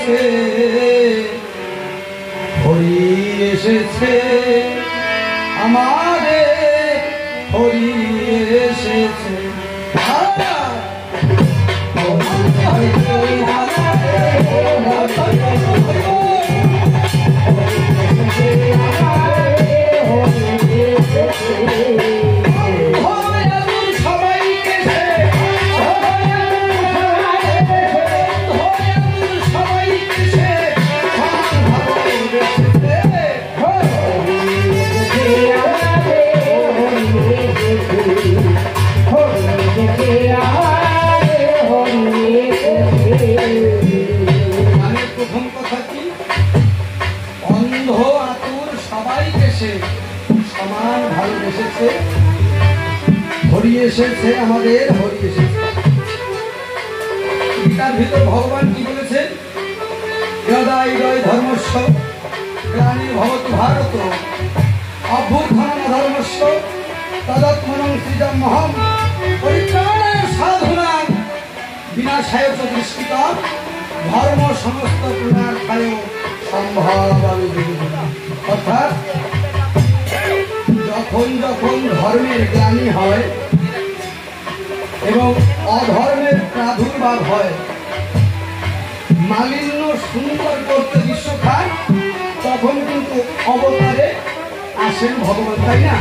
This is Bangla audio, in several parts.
এসেছে হরি এসেছে আমাদের হরি এসেছে প্রথম কথা কি অন্ধ আতুর সবাইকে সে সমান ভালোবেসেছে হরি এসেছে আমাদের হরি এসেছে গীতার ভিতর ভগবান কি বলেছেন যদা হৃদয় ধর্মস্য গ্লানির্ভবতু ভারত অভ্যুত্থানম ধর্মস্য তদাত্মনং সৃজমহম পরিত্রাণায় সাধুনাং বিনাশায় চ দুষ্কৃতম ধর্ম সমস্ত পুনর্থায় সম্ভাবামি। অর্থাৎ যখন যখন ধর্মের গ্লানি হয় এবং অধর্মের প্রাদুর্ভাব হয় মালিন্য সুন্দর করতে বিশ্বখান তখন কিন্তু অবতারে আসেন ভগবান তাই না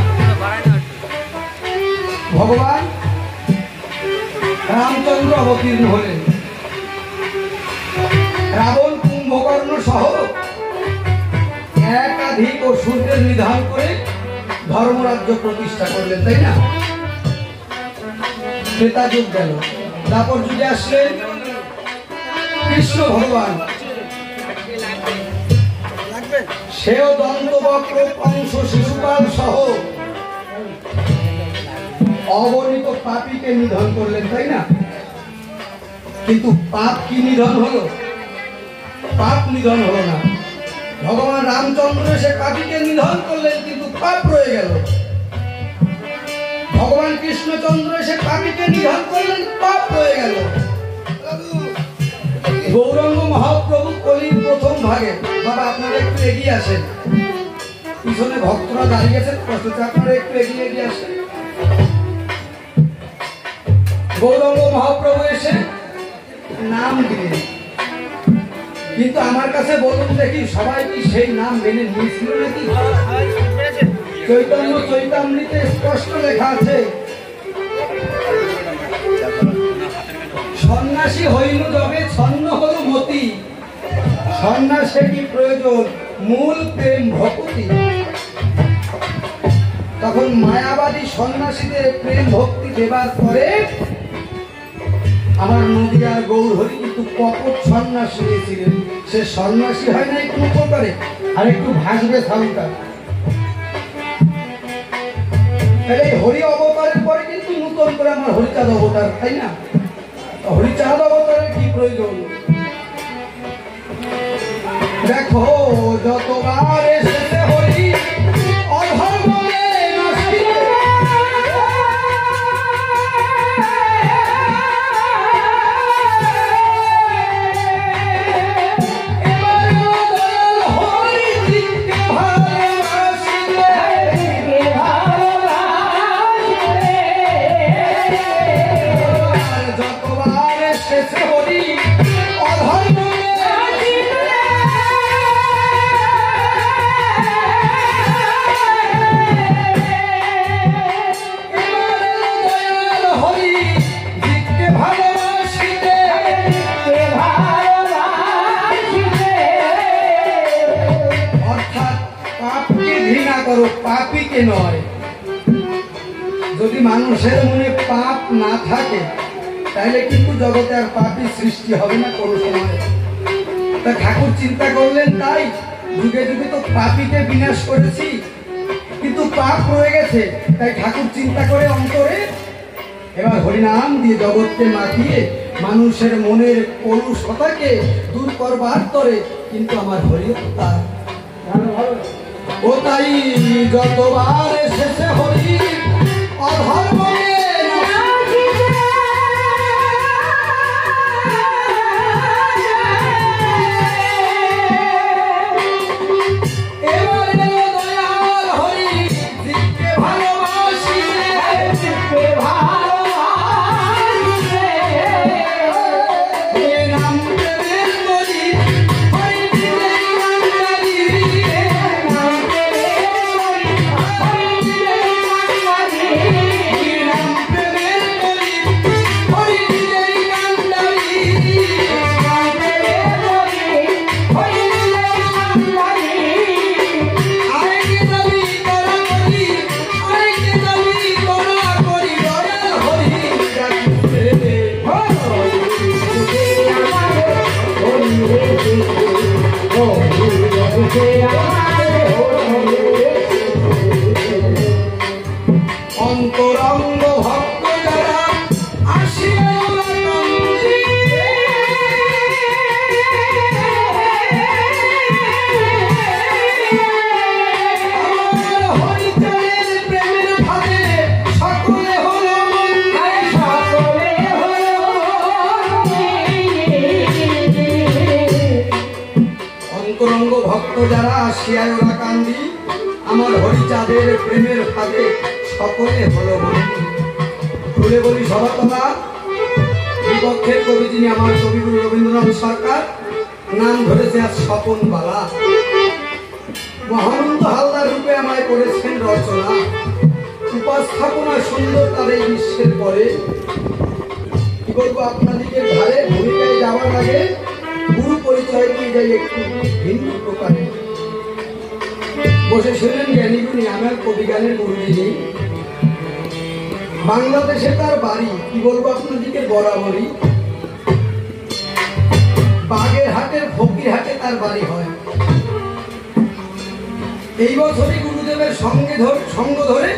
ভগবান রামচন্দ্র অবতীর্ণ হলেন রাবণ কুম্ভকর্ণ সহ একাধিক অসুরদের নিধন করে ধর্মরাজ্য প্রতিষ্ঠা করলেন তাই না ত্রেতা যুগ গেল তারপর যুগে আসলেন কৃষ্ণ ভগবান সেও দন্তবক্র কংস শিশুপাল সহ অগণিত পাপীকে নিধন করলেন তাই না কিন্তু পাপ কি নিধন হলো পাপ নিধন হলো না ভগবান রামচন্দ্র সে পাপীকে নিধন করলেন কিন্তু পাপ রয়ে গেল ভগবান কৃষ্ণচন্দ্র সে পাপীকে নিধন করলেন পাপ রয়ে গেল গৌরাঙ্গ মহাপ্রভু কলির প্রথম ভাগে বাবা আপনারা একটু এগিয়ে আসেন পিছনে ভক্তরা দাঁড়িয়ে আছেন কষ্ট আপনারা একটু এগিয়ে এগিয়ে আসেন গৌরাঙ্গ মহাপ্রভু এসে নাম দিলেন কিন্তু আমার কাছে বলুন দেখি সবাই কি সেই নাম মেনে নিয়েছিল নাকি চৈতন্য চৈতামৃতে স্পষ্ট লেখা আছে সন্ন্যাসী হইল যবে ছন্ন হল মতি সন্ন্যাসে কি প্রয়োজন মূল প্রেম ভক্তি তখন মায়াবাদী সন্ন্যাসীদের প্রেম ভক্তি দেবার পরে আমার নদিয়ার গৌরহরি কিন্তু কপট সন্ন্যাসী হয়েছিলেন সে সন্ন্যাসী হয় নাই কোনো প্রকারে আর একটু ভাসবে সাউন্ডটা এই হরি অবতারের পরে কিন্তু নতুন করে আমার হরিচাঁদ অবতার তাই না হরিচাঁদ অবতারের কি প্রয়োজন দেখো যতবার এসেছে হরি অধর্মে পাপীকে নয় যদি মানুষের মনে পাপ না থাকে তাহলে কিন্তু জগতে আর পাপী সৃষ্টি হবে না কোনো সময় তা ঠাকুর চিন্তা করলেন তাই যুগে যুগে তো পাপীকে বিনাশ করেছি কিন্তু পাপ রয়ে গেছে তাই ঠাকুর চিন্তা করে অন্তরে এবার হরিনাম দিয়ে জগৎকে মাখিয়ে মানুষের মনের কলুষতাকে দূর করবার তরে কিন্তু আমার হরি অবতার ও তাই যতবার এসেছে হরি অধর্মকে অন্তরঙ্গ ভক্ত যারা আসিয়া অন্তরঙ্গ ভক্ত যারা আসিয়ায় ওরা কান্দি আমার হরিচাঁদের প্রেমের ফাঁদে সকলে হলো বন্দী। খুলে বলি সভাতলা বিপক্ষের কবি যিনি আমার কবিগুরু রবীন্দ্রনাথ সরকার, নাম ধরেছে আজ স্বপন বালা। মহানন্দ হালদার রূপে আমায় করেছেন রচনা, উপস্থাপনা সুন্দর তাদের বিশ্বের পরে। কি বলবো আপনাদেরকে ধারে ভূমিকায় যাওয়ার আগে গুরু পরিচয় দিয়ে যাই একটু ভিন্ন প্রকারে। বসেছিলেন জ্ঞানীগুণী আমার কবি গানের গুরুজি, বাংলাদেশে তার বাড়ি। কি বলবো আপনাদেরকে বরাবরই বাগেরহাটের ফকিরহাটে তার বাড়ি হয়। এই বছরই গুরুদেবের সঙ্গ ধরে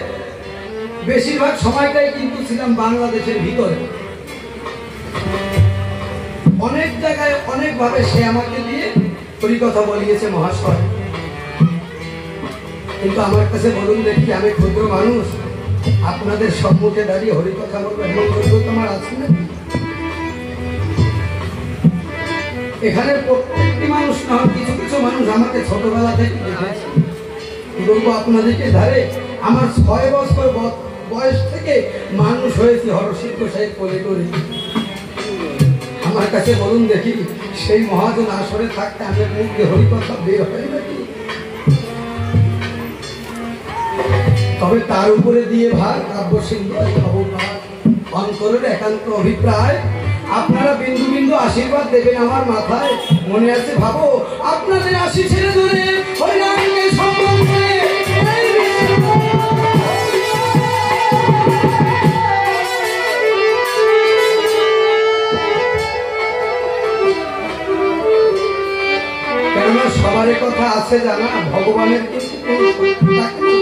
বেশিরভাগ সময়টাই কিন্তু ছিলাম বাংলাদেশের ভিতরে। অনেক জায়গায় অনেকভাবে সে আমাকে দিয়ে হরিকথা বলিয়েছে মহাশয়, কিন্তু আমার কাছে বলুন দেখি আমি ক্ষুদ্র মানুষ, আপনাদের সম্মুখে দাঁড়িয়ে হরিকথা বলবো এমন যোগ্যতা আমার আছে না? এখানে প্রত্যেকটি মানুষ না, কিছু কিছু মানুষ আমাকে ছোটবেলা থেকে দেখেছে। বলবো আপনাদেরকে ধারে আমার 6 বছর বয়স থেকে মানুষ হয়েছে হরসিদ্ধ সাহেব কোলে করে। আমার কাছে বলুন দেখি সেই মহাজন আসরে থাকতে আমি মুখ দিয়ে হরিকথা বের হয় নাকি? তবে তার উপরে দিয়ে ভার কাব্য সিন্ধু অন্তরের একান্ত অভিপ্রায় আপনারা বিন্দু বিন্দু আশীর্বাদ দেবেন আমার মাথায়। মনে আছে ভাবো আপনাদের আশি ছেড়ে ধরে হরিনামকে সম্মান করে কেননা সবার কথা আছে জানা, ভগবানের কিন্তু কোনো শক্তি থাকে না।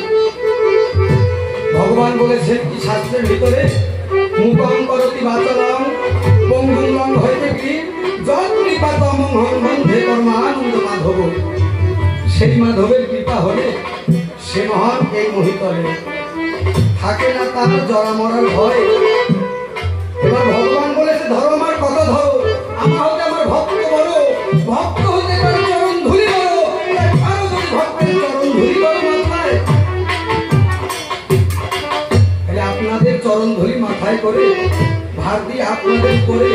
ভগবান বলেছেন কি শাস্ত্রের ভিতরে, মুখং করতি বাচলং পঙ্গুলং হইতে কি যৎ কৃপাতম বন্ধে কর্মানন্দ মাধব। সেই মাধবের কৃপা হলে সে মহান এই মহিতলে থাকে না তার জরা মরার ভয়। এবার ভগবান বলেছে ধরো আমার কত ধরো, আমার হতে আমার ভক্ত বড়, ভক্ত হতে তার চরণ ধুলি বড়। আরো যদি ভক্তের চরণ ধুলি বড় মাথায়, তাহলে আপনাদের চরণ ধুলি মাথায় করে ভার দিয়ে আপনাদের করে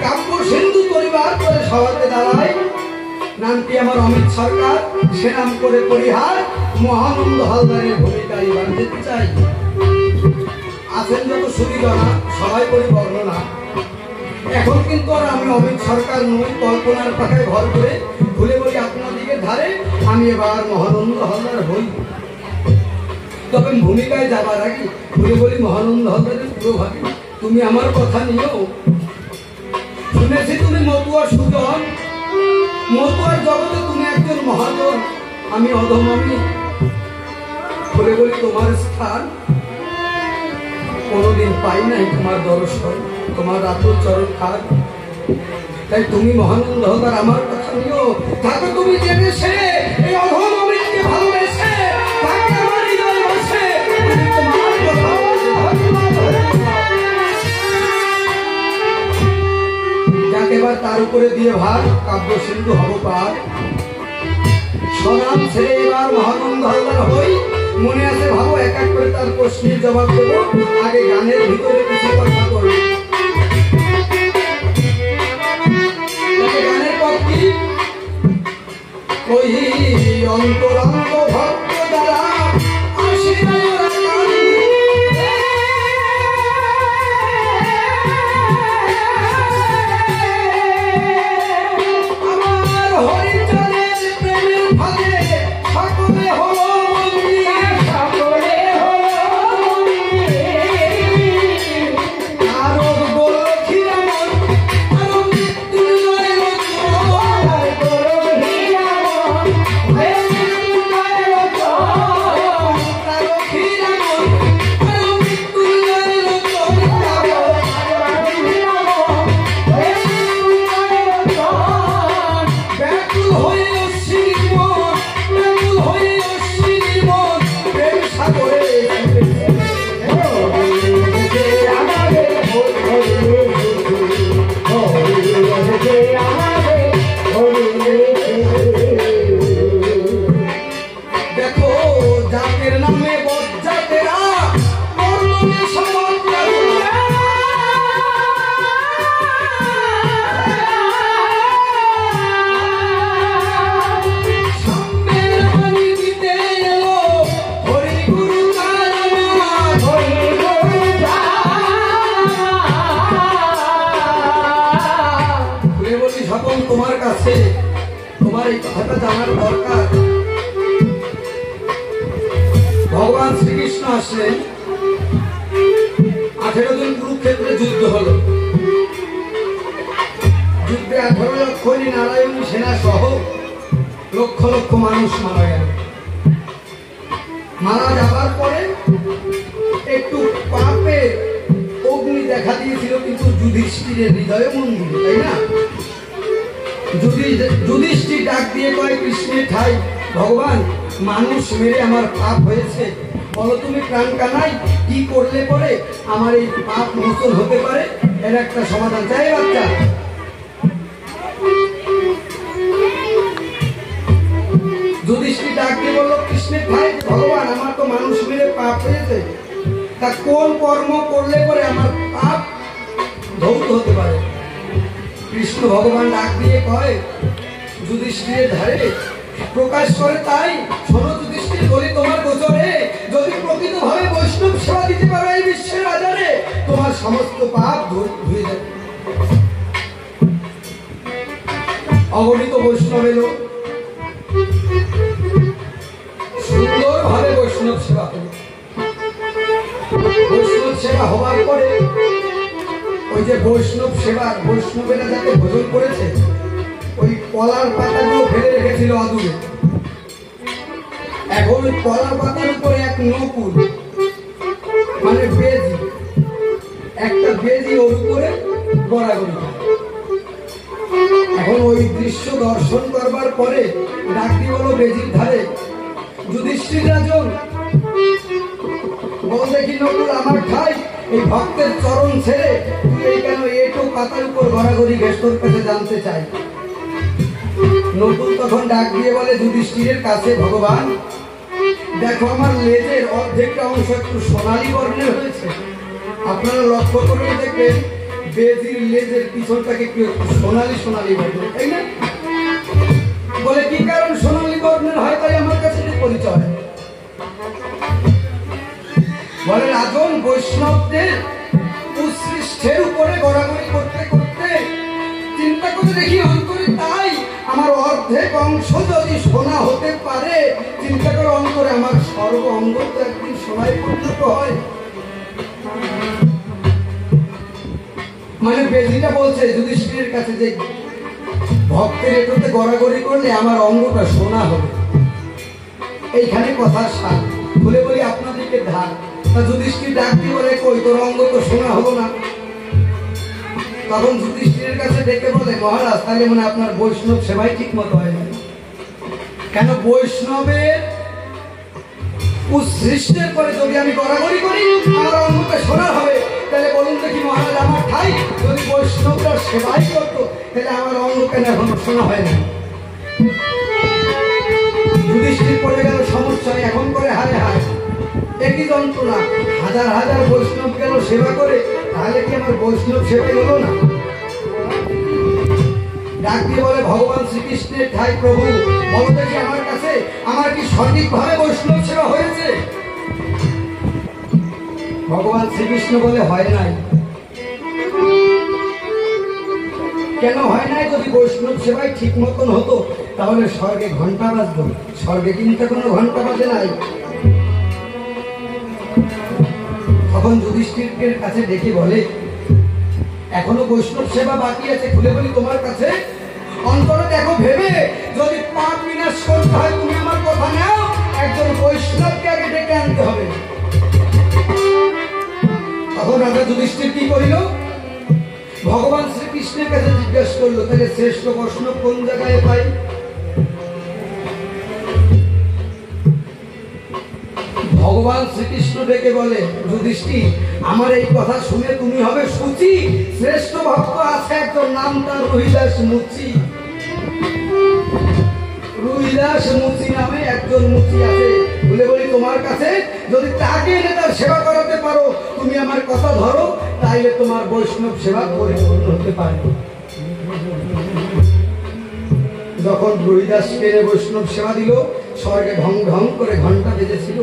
কাব্য সিন্ধু পরিবার করে সভাতে দাঁড়ায়। নামটি আমার অমিত সরকার, সে নাম করে পরিহার মহানন্দ হালদারের ভূমিকায় বাঁধতে চাই। আছেন যত সুবিধা সবাই করে বর্ণনা। এখন কিন্তু আর আমি অমিত সরকার নই, কল্পনার পাখায় ভর করে ভুলে বলি আপনাদিকে ধারে আমি এবার মহানন্দ হালদার হই। তবে ভূমিকায় যাবার আগে ভুলে বলি মহানন্দ হালদারের পুরো ভাবি তুমি আমার কথা নিও। শুনেছি তুমি মতুয়া সুজন, মতুয়ার জগতে তুমি একজন মহাজন, আমি অধম। আমি বলে বলি তোমার স্থান কোনোদিন পাই নাই, তোমার দর্শন, তোমার রাতুর চরণ খাদ। তাই তুমি মহানন্দ হালদার আমার কথা নিও। তাকে তুমি জেনেছে এই অধম অমিতকে ভালোবেসে তাকে আমার হৃদয় বসে তোমার কথা যাকে এবার তার উপরে দিয়ে ভার কাব্য সিন্ধু হব পার। সনাম ছেড়ে এবার মহানন্দ হালদার হই। মনে আছে ভাবো এক এক করে তার প্রশ্নের জবাব দেবো। আগে গানের ভিতরে কিছু কথা বলবো। গানের পর কি ওই অন্তরঙ্গ ভক্ত দ্বারা Hey! তোমার কাছে, তোমার এই কথাটা জানার দরকার। ভগবান শ্রীকৃষ্ণ আসলেন, 18 জন কুরুক্ষেত্রে যুদ্ধ হলো। যুদ্ধে 18 লক্ষ নারায়ণ সেনা সহ লক্ষ লক্ষ মানুষ মারা গেল। মারা যাবার পরে একটু পাপে অগ্নি দেখা দিয়েছিল, কিন্তু যুধিষ্ঠিরের হৃদয়ে মন্দির, তাই না? যুধিষ্ঠির ডাক দিয়ে কয়, কৃষ্ণের ঠাই ভগবান, মানুষ মেরে আমার পাপ হয়েছে, বলো তুমি প্রাণ কানাই কি করলে পরে আমার এই পাপ মোচন হতে পারে, এর একটা সমাধান চাই। বাচ্চা যুধিষ্ঠির ডাক দিয়ে বললো, কৃষ্ণের ঠাই ভগবান, আমার তো মানুষ মেরে পাপ হয়েছে, তা কোন কর্ম করলে পরে আমার পাপ ধৌত হতে পারে? কৃষ্ণ ভগবান ডাক দিয়ে কয়, যুধিষ্ঠিরের ধারে প্রকাশ করে, তাই শোনো যুধিষ্ঠির, বলি তোমার গোচরে, যদি প্রকৃতভাবে বৈষ্ণব সেবা দিতে পারো এই বিশ্বের বাজারে, তোমার সমস্ত পাপ ধুয়ে যাবে। অগণিত বৈষ্ণব এলো, সুন্দরভাবে বৈষ্ণব সেবা হলো। বৈষ্ণব সেবা হওয়ার পরে ওই যে বৈষ্ণব সেবা, বৈষ্ণবেরা যাতে ভোজন করেছে, ওই কলার পাতাগুলো ফেলে রেখেছিল অদূরে। এখন ওই কলার পাতার উপরে এক নকুল, মানে বেজি, একটা বেজি ওর উপরে গড়াগড়ি। এখন ওই দৃশ্য দর্শন করবার পরে ডাক দিয়ে বলো, বেজির ধারে যুধিষ্ঠির রাজন, বল দেখি নকুল, আমার ঠাই এই ভক্তের চরণ ছেড়ে তুই এই কেন এটো পাতার উপর গড়াগড়ি ঘেস, তোর কাছে জানতে চাই। নকুল তখন ডাক দিয়ে বলে যুধিষ্ঠিরের কাছে, ভগবান দেখো আমার লেজের অর্ধেকটা অংশ একটু সোনালী বর্ণের হয়েছে, আপনারা লক্ষ্য করে দেখবেন বেজির লেজের পিছনটাকে একটু সোনালী সোনালী বর্ণের, তাই না? বলে কি কারণ সোনালী বর্ণের হয়, তাই আমার কাছে পরিচয়। বলে রাজন, বৈষ্ণবদের উৎসৃষ্টের উপরে গড়াগড়ি করতে করতে চিন্তা করে দেখি অন্তরে, তাই আমার অর্ধেক অংশ যদি সোনা হতে পারে, চিন্তা করে অন্তরে আমার সর্ব অঙ্গ তো একদিন সোনায় পরিণত হয়। মানে বেজিটা বলছে যুধিষ্ঠিরের কাছে যে ভক্তের এটাতে গড়াগড়ি করলে আমার অঙ্গটা সোনা হবে। এইখানে কথা সার বলে বলি আপনাদেরকে ধার। তা যুধিষ্ঠির ডাক দিয়ে বলে, কই তোর অঙ্গ তো সোনা হলো না। তখন যুধিষ্ঠিরের কাছে ডেকে বলে, মহারাজ তাহলে মানে আপনার বৈষ্ণব সেবাই ঠিক মতো হয় না। কেন বৈষ্ণবের উৎসৃষ্টের পরে যদি আমি গড়াগড়ি করি আমার অঙ্গটা সোনা হবে, তাহলে বলুন দেখি মহারাজ আমার ঠাই যদি বৈষ্ণবরা সেবাই করতো, তাহলে আমার অঙ্গ কেন এখনো সোনা হয় না? যুধিষ্ঠির পড়ে গেল সমস্যায়, এখন করে হায় হায় একই যন্ত্রণা, হাজার হাজার বৈষ্ণব গেল সেবা করে, তাহলে কি আমার বৈষ্ণব সেবাই হলো না? ডাক দিয়ে বলে, ভগবান শ্রীকৃষ্ণের ঠাই প্রভু, বলো দেখি আমার কাছে আমার কি সঠিকভাবে বৈষ্ণব সেবা হয়েছে? ভগবান শ্রীকৃষ্ণ বলে, হয় নাই। কেন হয় নাই? যদি বৈষ্ণব সেবাই ঠিক মতন হতো তাহলে স্বর্গে ঘন্টা বাজতো, স্বর্গে কিন্তু কোনো ঘন্টা বাজে নাই। তখন যুধিষ্ঠিরের কাছে ডেকে বলে, এখনো বৈষ্ণব সেবা বাকি আছে, খুলে বলি তোমার কাছে অন্তরে দেখো ভেবে, যদি পাপ বিনাশ করতে হয় তুমি আমার কথা নাও, একজন বৈষ্ণবকে আগে ডেকে আনতে হবে। তখন রাজা যুধিষ্ঠির কি করিল? ভগবান শ্রীকৃষ্ণের কাছে জিজ্ঞাসা করলো, তাহলে শ্রেষ্ঠ বৈষ্ণব কোন জায়গায় পাই? ভগবান শ্রীকৃষ্ণ ডেকে বলে, যুধিষ্ঠির আমার এই কথা শুনে তুমি হবে সুচি, শ্রেষ্ঠ ভক্ত আছে একজন, নাম তার রুহিদাস মুচি। রুহিদাস মুচি নামে একজন মুচি আছে, বলে বলি তোমার কাছে যদি তাকে এনে তার সেবা করাতে পারো, তুমি আমার কথা ধরো, তাইলে তোমার বৈষ্ণব সেবা পরিপূর্ণ হতে পারে। যখন রুহিদাসকে বৈষ্ণব সেবা দিল, স্বর্গে ঢং ঢং করে ঘন্টা বেজেছিল,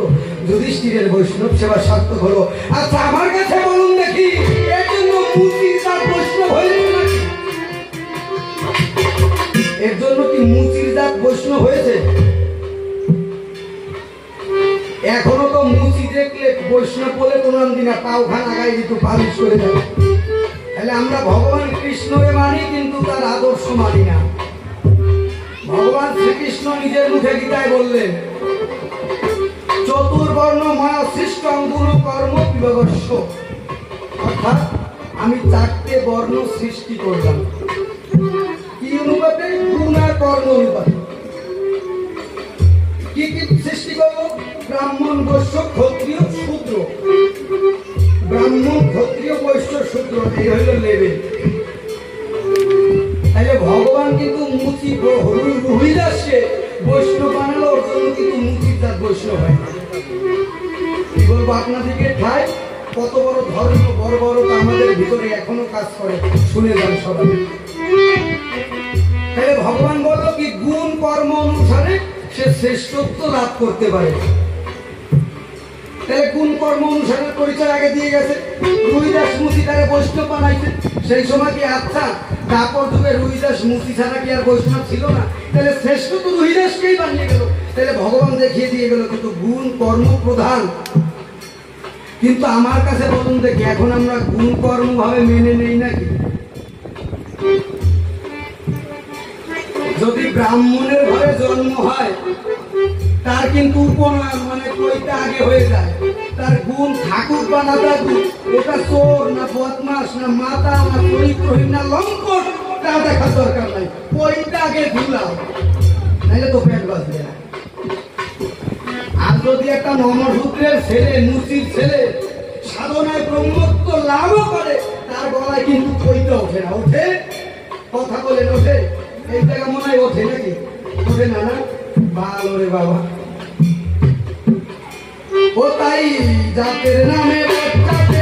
যুধিষ্ঠিরের বৈষ্ণব সেবা সার্থক হলো। আচ্ছা আমার কাছে বলুন দেখি, এর জন্য মুচি তার বৈষ্ণব হইলেন নাকি? জন্য কি মুচির জাত বৈষ্ণব হয়েছে? এখনো তো মুচি দেখলে বৈষ্ণব বলে প্রণাম দিনা, পাও খান আগাই দিত, পালিশ করে যাবে। তাহলে আমরা ভগবান কৃষ্ণকে মানি কিন্তু তার আদর্শ মানি না। ভগবান শ্রীকৃষ্ণ নিজের মুখে গীতায় বললেন, চতুর্বর্ণ মায়া সৃষ্টং গুরু কর্ম বিভবস্য, অর্থাৎ আমি 4টে বর্ণ সৃষ্টি করলাম। কি অনুপাতে? গুণ আর কর্ম অনুপাতে। কি কি সৃষ্টি করবো? ব্রাহ্মণ, বৈশ্য, ক্ষত্রিয়, শূদ্র। ব্রাহ্মণ, ক্ষত্রিয়, বৈশ্য, শূদ্র, এই হইল লেভেল। তাহলে ভগবান কিন্তু মুচি রুহিদাসকে বৈষ্ণব বানালো, ওর জন্য কিন্তু মুচির জাত বৈষ্ণব হয়। কি বলবো আপনাদেরকে, ঠাই কত বড় ধর্ম, বড় বড় আমাদের ভিতরে এখনো কাজ করে, শুনে যান সবাই। তাহলে ভগবান বললো কি গুণ কর্ম অনুসারে সে শ্রেষ্ঠত্ব লাভ করতে পারে। তাহলে গুণ কর্ম অনুসারে পরিচয় আগে দিয়ে গেছে। রুহিদাস মুচি তারে বৈষ্ণব বানাইছে। সেই সময় কি আচ্ছা তারপর যুগে রুহিদাস মুচি ছাড়া কি আর বৈষ্ণব ছিল না? তাহলে শ্রেষ্ঠ তো রুহিদাসকেই বানিয়ে গেল। তাহলে ভগবান দেখিয়ে দিয়ে গেল কিন্তু গুণ কর্ম প্রধান। কিন্তু আমার কাছে বলুন দেখি, এখন আমরা গুণ কর্ম ভাবে মেনে নেই নাকি? যদি ব্রাহ্মণের ঘরে জন্ম হয় তার কিন্তু উপনয়ন মানে কইটা আগে হয়ে যায়। তার গুণ ঠাকুর বা না ঠাকুর, ওটা চোর না বদমাস না মাতা না চরিত্রহীন না লম্পট, তা দেখার দরকার নাই, কইটা আগে ধুলাও, নাইলে তো পেট বাঁচবে না। আর যদি একটা নমশূদ্রের ছেলে, মুচির ছেলে সাধনায় ব্রহ্মত্ব লাভও করে, তার গলায় কিন্তু কইটা ওঠে না। ওঠে? কথা বলেন ওঠে? এই জায়গা মনে হয় ওঠে নাকি? ওঠে না? না ভালো রে বাবা। ও তাই জাতের নামে বাচ্চাতে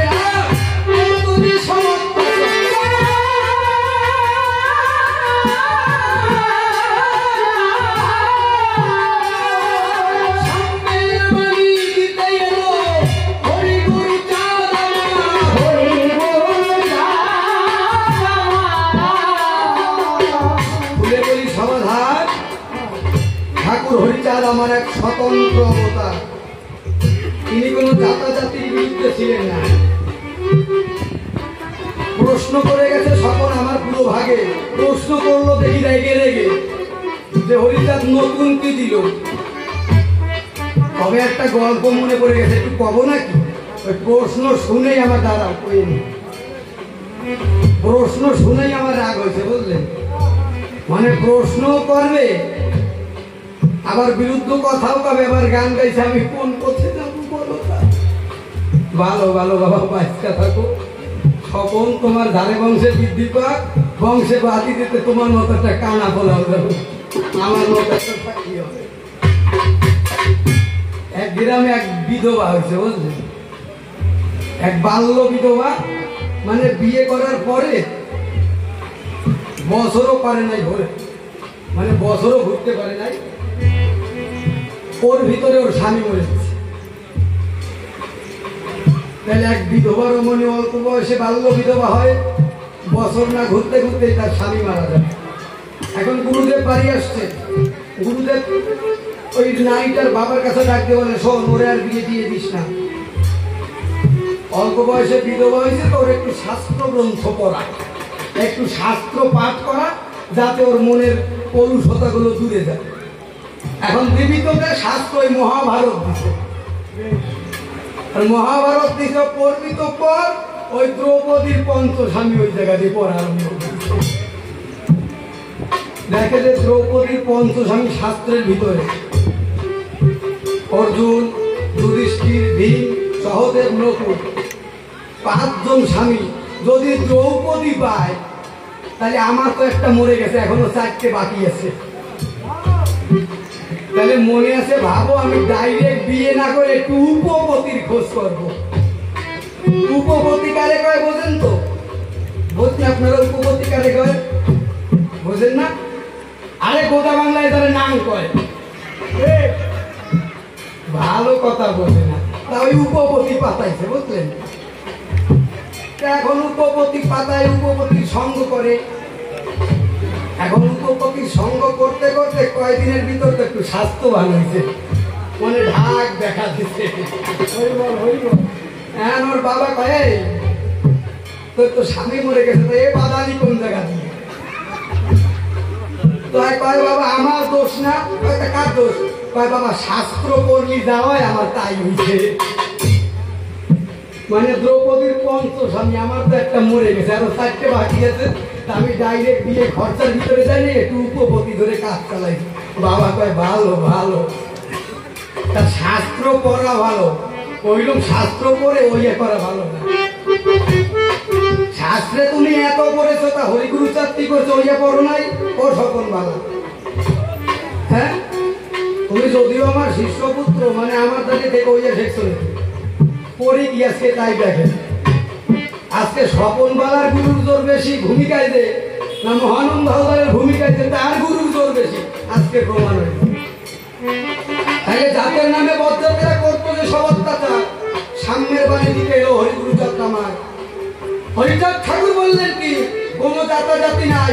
ঠাকুর হরিচাঁদ আমার এক স্বতন্ত্র অবতার। তিনি কোন জাতাজাতির বিরুদ্ধে ছিলেন না। প্রশ্ন করে গেছে সকল আমার পুরো ভাগে। প্রশ্ন করলো দেখি রেগে রেগে যে হরিচাঁদ নতুন কি দিল। তবে একটা গল্প মনে পড়ে গেছে, একটু কব নাকি? ওই প্রশ্ন শুনেই আমার দাঁড়া কইনি, প্রশ্ন শুনেই আমার রাগ হয়েছে, বুঝলেন? মানে প্রশ্ন করবে আবার বিরুদ্ধ কথাও কবে, আবার গান গাইছে, আমি কোন পথে যাবো বলো? ভালো ভালো বাবা, বাচ্চা থাকো, স্বপন তোমার ধারে বংশে বৃদ্ধি পাক, বংশে বাতি দিতে তোমার মতো একটা কানা বলাও যাবে, আমার মতো একটা থাকি হবে। এক গ্রামে এক বিধবা হয়েছে, বুঝলেন? এক বাল্য বিধবা, মানে বিয়ে করার পরে বছরও পারে নাই ঘুরে, মানে বছরও ঘুরতে পারে নাই, ওর ভিতরে ওর স্বামী মরে গেছে। তাহলে এক বিধবার মনে অল্প বয়সে বাল্য বিধবা হয়, বছর না ঘুরতে ঘুরতে তার স্বামী মারা যায়। এখন গুরুদেব বাড়ি আসছে, গুরুদেব ওই নাইটার বাবার কাছে ডাকতে বলে, শোন ওরে আর বিয়ে দিয়ে দিস না, অল্প বয়সে বিধবা হয়েছে তো, ওর একটু শাস্ত্র গ্রন্থ পড়া, একটু শাস্ত্র পাঠ করা, যাতে ওর মনের কলুষতাগুলো দূরে যায়। এখন জীবিতদের শাস্ত্র ওই মহাভারত দিছে, মহাভারত দিছে পড়বিত পর ওই দ্রৌপদীর পঞ্চস্বামী ওই জায়গা দিয়ে পড়া আরম্ভ করছে। দেখে যে দ্রৌপদীর পঞ্চস্বামী শাস্ত্রের ভিতরে অর্জুন, যুধিষ্ঠির, ভীম, সহদেব, নকুল, 5 জন স্বামী। যদি দ্রৌপদী পায় তাহলে আমার তো একটা মরে গেছে, এখনো 4টে বাকি আছে। তাহলে মনে আছে, ভাবো আমি ডাইরেক্ট বিয়ে না করে একটু উপপতির খোঁজ করবো। উপপতি কারে কয় বোঝেন তো? বলছি আপনারা উপপতি কারে কয় বোঝেন না? আরে গোদা বাংলায় তারা নাম কয়, ভালো কথা বোঝে না, তা ওই উপপতি পাতাইছে, বুঝলেন? এখন উপপতি পাতায় উপপতির সঙ্গ করে। এখন উপপতির সঙ্গ করতে কয়েকদিনের ভিতর তো একটু স্বাস্থ্য ভালো হয়েছে, মনে ঢাক দেখা দিচ্ছে। হ্যাঁ, ওর বাবা কয়ে তোর তো স্বামী মরে গেছে, তো এ বাদালি কোন জায়গা দিয়ে? তো কয় বাবা আমার দোষ না। কার দোষ? কয় বাবা শাস্ত্র পড়লি যাওয়ায় আমার তাই হয়েছে। মানে দ্রৌপদীর পঞ্চস্বামী, আমার তো একটা মরে গেছে, আরো 4টে বাকি আছে, আমি ডাইরেক্ট বিয়ে খরচার ভিতরে যাইনি, একটু উপপতি ধরে কাজ চালাই। বাবা কয় ভালো ভালো, তা শাস্ত্র পড়া ভালো, ওইরকম শাস্ত্র পড়ে ওই করা ভালো না। শাস্ত্রে তুমি এত পড়েছো, তা হরিগুরু চাকরি করছো, ওই পড়ো নাই, ও সকল ভালো। হ্যাঁ, তুমি যদিও আমার শিষ্যপুত্র, মানে আমার দাঁড়িয়ে থেকে ওই শেখছো পড়ে গিয়েছে, তাই দেখেন আজকে স্বপন বালার গুরুর জোর বেশি ভূমিকায় দে না মহানন্দ হালদারের ভূমিকায় দে, তার গুরুর জোর বেশি আজকে প্রমাণ হয়েছে। তাহলে জাতের নামে বজ্জাতেরা করতো যে সব অত্যাচার, সামনের বাণী দিতে এলো হরিগুরু যাত্রামার। হরিচাঁদ ঠাকুর বললেন কি কোনো জাতি নাই,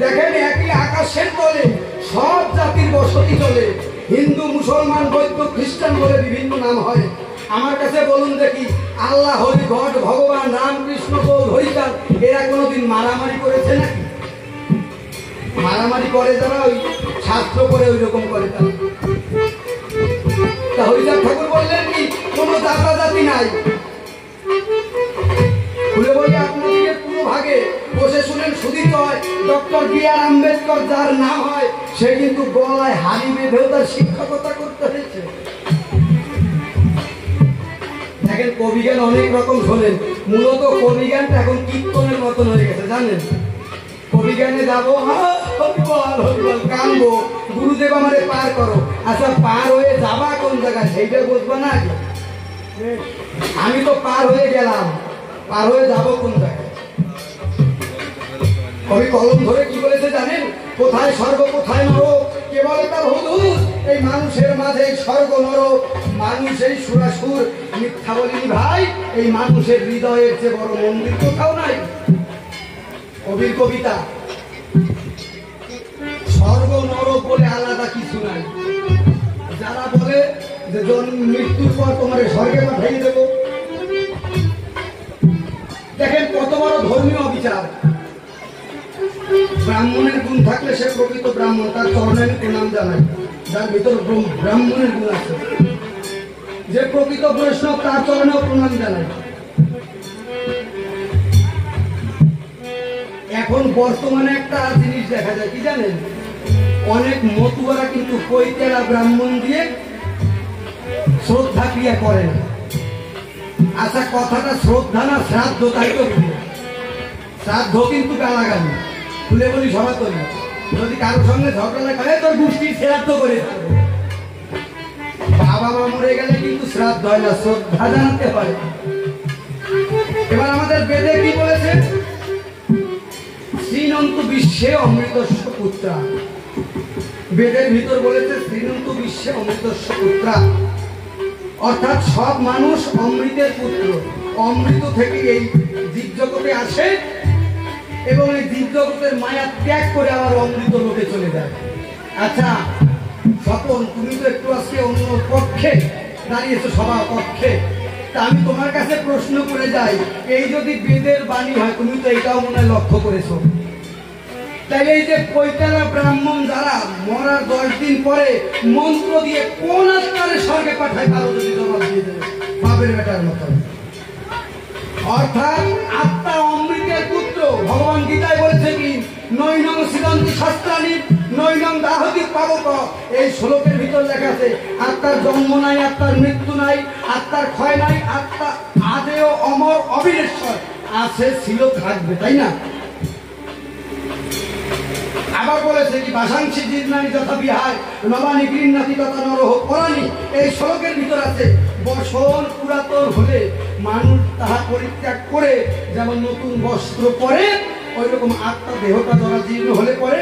দেখেন একই আকাশের তলে সব জাতির বসতি চলে, হিন্দু মুসলমান বৌদ্ধ খ্রিস্টান বলে বিভিন্ন নাম হয়। আমার কাছে বলুন দেখি, আল্লাহ হরি গড ভগবান রাম কৃষ্ণ বল হরিচাঁদ এরা কোনোদিন মারামারি করেছে নাকি? মারামারি করে যারা ওই শাস্ত্র করে ওই রকম করে তারা। তা হরিচাঁদ ঠাকুর বললেন কি কোনো জাতি নাই। খুলে বলি আপনাদেরকে পুরো ভাগে বসে শুনেন, সুদীপ হয় ডক্টর বি.আর. আম্বেদকর যার নাম হয়, সে কিন্তু গলায় হাড়ি বেঁধেও তার শিক্ষকতা করতে হয়েছে। দেখেন কবিগান অনেক রকম শোনেন, মূলত কবিগানটা এখন কীর্তনের মতন হয়ে গেছে জানেন। কবিগানে যাবো হরিবল হরিবল কানবো, গুরুদেব আমাদের পার করো। আচ্ছা পার হয়ে যাবা কোন জায়গায় সেইটা বুঝবা না? আমি তো পার হয়ে গেলাম, পার হয়ে যাবো কোন জায়গায়? কবি কলম ধরে কি বলেছে জানেন? কোথায় স্বর্গ কোথায় নরক, কে বলে তার হুজুর, এই মানুষের মাঝে স্বর্গ নরক, মানুষ এই সুরাসুর। মিথ্যা বলিনি ভাই, এই মানুষের হৃদয়ের চেয়ে বড় মন্দির কোথাও নাই। কবির কবিতা, স্বর্গ নরক বলে আলাদা কিছু নাই। যারা বলে যে মৃত্যুর পর তোমার স্বর্গে পাঠিয়ে দেবো, দেখেন কত বড় ধর্মীয় অবিচার। ব্রাহ্মণের গুণ থাকলে সে প্রকৃত ব্রাহ্মণ, তার চরণের প্রণাম জানাই, যার ভিতর ব্রাহ্মণের গুণ আছে। যে প্রকৃত বৈষ্ণব তার চরণেও প্রণাম জানাই। এখন বর্তমানে একটা জিনিস দেখা যায় কি জানেন, অনেক মতুয়ারা কিন্তু পৈতেরা ব্রাহ্মণ দিয়ে শ্রদ্ধা ক্রিয়া করে না। আচ্ছা কথাটা শ্রদ্ধা না শ্রাদ্ধ, তাই তো শ্রাদ্ধ কিন্তু গালাগালি। খুলে বলি সনাতনী, যদি কারোর সঙ্গে ঝগড়া করে তোর গোষ্ঠী শ্রাদ্ধ করে, বাবা মা মরে গেলে কিন্তু শ্রাদ্ধ হয় না, শ্রদ্ধা জানাতে হয়। এবার আমাদের বেদে কি বলেছে? শ্রীনন্তু বিশ্বে অমৃতস্য পুত্রা, বেদের ভিতর বলেছে শ্রীনন্তু বিশ্বে অমৃতস্য পুত্রা, অর্থাৎ সব মানুষ অমৃতের পুত্র। অমৃত থেকে এই জীবজগতে আসে এবং এই জীবজগতের মায়া ত্যাগ করে আবার অমৃত লোকে চলে যায়। আচ্ছা স্বপন, তুমি তো একটু আজকে অন্য পক্ষে দাঁড়িয়েছো, সবার পক্ষে, তা আমি তোমার কাছে প্রশ্ন করে যাই, এই যদি বেদের বাণী হয়, তুমি তো এটাও মনে হয় লক্ষ্য করেছো, তাহলে এই যে পৈতারা ব্রাহ্মণ যারা মরার 10 দিন পরে মন্ত্র দিয়ে কোন আত্মারে স্বর্গে পাঠায়, কারো যদি জবাব দিয়ে দেবে বাপের বেটার মতো। অর্থাৎ আত্মা অমৃতের পুত্র। ভগবান গীতায় বলেছে কি নৈনং সিদন্তি শাস্ত্রাণি নৈনং দাহতি পাবক। এই শ্লোকের ভিতর লেখা আছে আত্মার জন্ম নাই, আত্মার মৃত্যু নাই, আত্মার ক্ষয় নাই, আত্মা আদেও অমর অবিনশ্বর, আছে ছিল থাকবে, তাই না? আবার বলেছে কি বাসাংশী জীর্ণানি যথা বিহার নবানি গৃহ্ণাতি তথা নরহ পরাণী। এই শ্লোকের ভিতর আছে বসন পুরাতন হলে মানুষ তাহা পরিত্যাগ করে যেমন নতুন বস্ত্র পরে, ওই রকম আত্মা দেহটা যারা জীর্ণ হলে পরে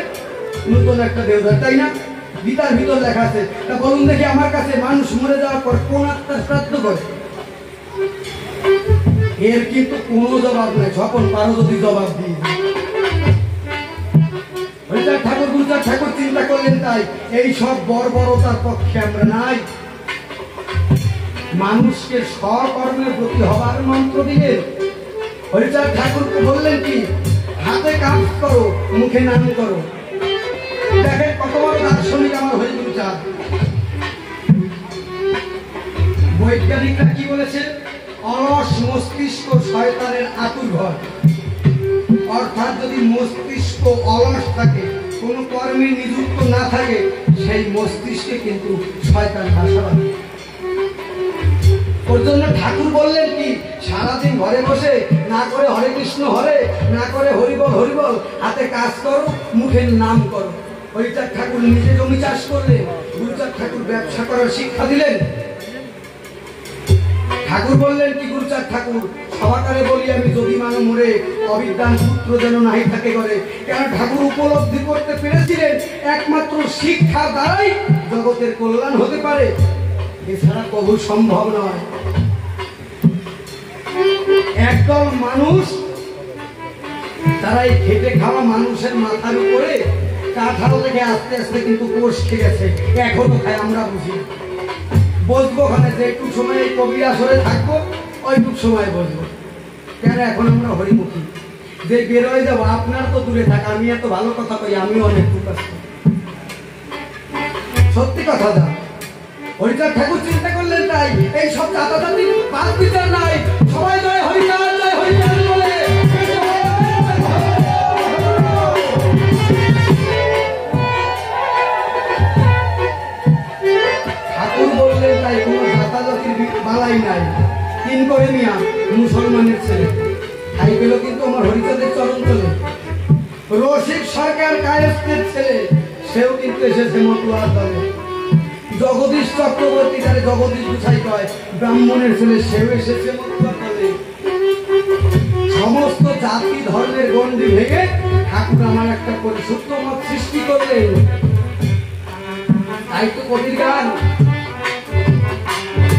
নতুন একটা দেহ ধরে, তাই না? গীতার ভিতর লেখা আছে। তা বলুন দেখি আমার কাছে মানুষ মরে যাওয়ার পর কোন আত্মার শ্রাদ্ধ করে? এর কিন্তু কোনো জবাব নেই। স্বপন পারো যদি জবাব দিয়ে ঠাকুর গুরুচার ঠাকুর চিন্তা তাই এই সব বর্বরতার পক্ষে আমরা নাই। মানুষকে স্বকর্মের প্রতি হবার মন্ত্র দিলেন। হরিচাঁদ ঠাকুরকে বললেন কি, হাতে কাজ করো, মুখে নাম করো। দেখেন কত বড় দার্শনিক আমার হরিচাঁদ। বৈজ্ঞানিকরা কি বলেছে? অলস মস্তিষ্ক শয়তানের আতুর ঘর। অর্থাৎ যদি মস্তিষ্ক অলস থাকে, কোনো কর্মে নিযুক্ত না থাকে, সেই মস্তিষ্কে কিন্তু শয়তান বাসা বাঁধে। ওর জন্য ঠাকুর বললেন কি, সারাদিন ঘরে বসে না করে হরে কৃষ্ণ হরে, না করে হরিবল হরিবল, হাতে কাজ করো, মুখের নাম করো। হরিচাঁদ ঠাকুর নিজে জমি চাষ করলেন, গুরুচাঁদ ঠাকুর ব্যবসা করার শিক্ষা দিলেন। ঠাকুর বললেন কি, গুরুচাঁদ ঠাকুর সবাকারে বলি আমি, যদি মানু মোরে অবিদ্যান সূত্র যেন নাই থাকে করে। কেন ঠাকুর উপলব্ধি করতে পেরেছিলেন একমাত্র শিক্ষা দ্বারাই জগতের কল্যাণ হতে পারে, এছাড়া কবু সম্ভব নয়। একদল মানুষ, তারা এই খেটে খাওয়া মানুষের মাথার উপরে কাঁঠাল রেখে আস্তে আস্তে কিন্তু কোষ খেয়ে গেছে, এখনো খায়, আমরা বুঝি। বসবো ওখানে, যে একটু সময় কবি আসরে থাকবো, ওইটুক সময় বসবো। কেন এখন আমরা হরিমুখী, যে বেরোয় যাবো, আপনার তো দূরে থাকা, আমি এত ভালো কথা কই, আমিও অনেক দূর আসছি। সত্যি কথা যা হরিচাঁদ ঠাকুর চিন্তা করলেন, তাই এই সব জাতাজাতি বাদ বিচার নাই, সবাই জয় হরিচাঁদ, জয় হরিচাঁদ বলে। ঠাকুর বললেন তাই কোনো জাতাজাতির বালাই নাই। তিন করে মিয়া মুসলমানের ছেলে খাই পেল, কিন্তু আমার হরিচাঁদের চরণ চলে। রসিক সরকার কায়েস্তের ছেলে, সেও কিন্তু এসেছে মতুয়ার দলে। জগদীশ চক্রবর্তী, তারে জগদীশ গুছাই কয়, ব্রাহ্মণের ছেলে, সেও এসেছে মতুয়ার দলে। সমস্ত জাতি ধর্মের গণ্ডি ভেঙে ঠাকুর আমার একটা পরিশুদ্ধ মত সৃষ্টি করলেন। তাই তো কবির গান,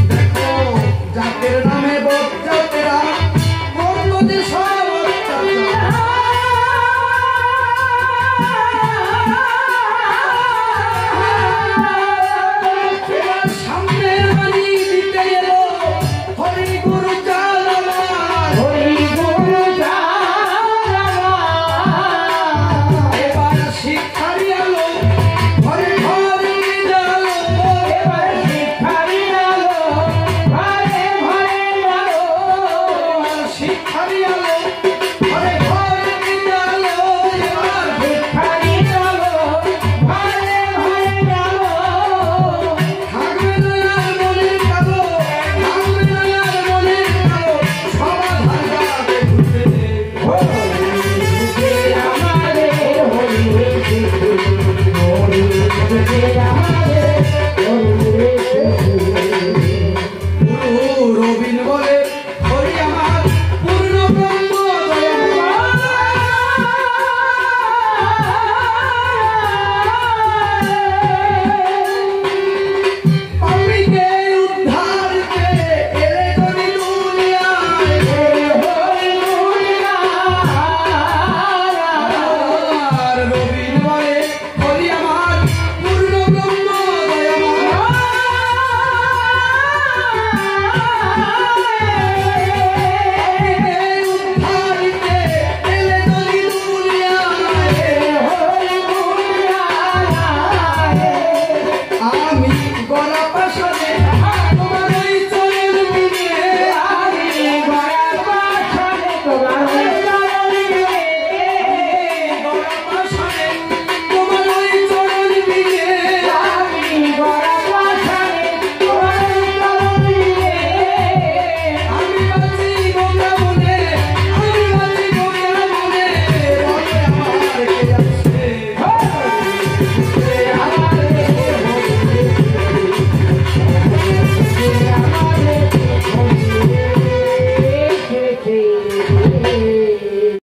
দেখো জাতের নামে বজ্জাতেরা করতো যে সব অত্যাচার। এবার সামনের বাণী দিতে এলো হরি গুরু চাঁদ আমার, হরি গুরু চাঁদ আমার। এবার শিক্ষারি আলো ঘরে ঘরে জালো, এবার শিক্ষারি আলো ঘরে ঘরে জালো, শিক্ষারি আলো ঘরে ঘরে জালো, এবার শিক্ষারি আলো ঘরে ঘরে জালো। থাকবে না আর মনের কালো, থাকবে না আর মনের কালো, সমাধান যাবে ঘুরতে। হরি আমাদের, হরি আমাদের।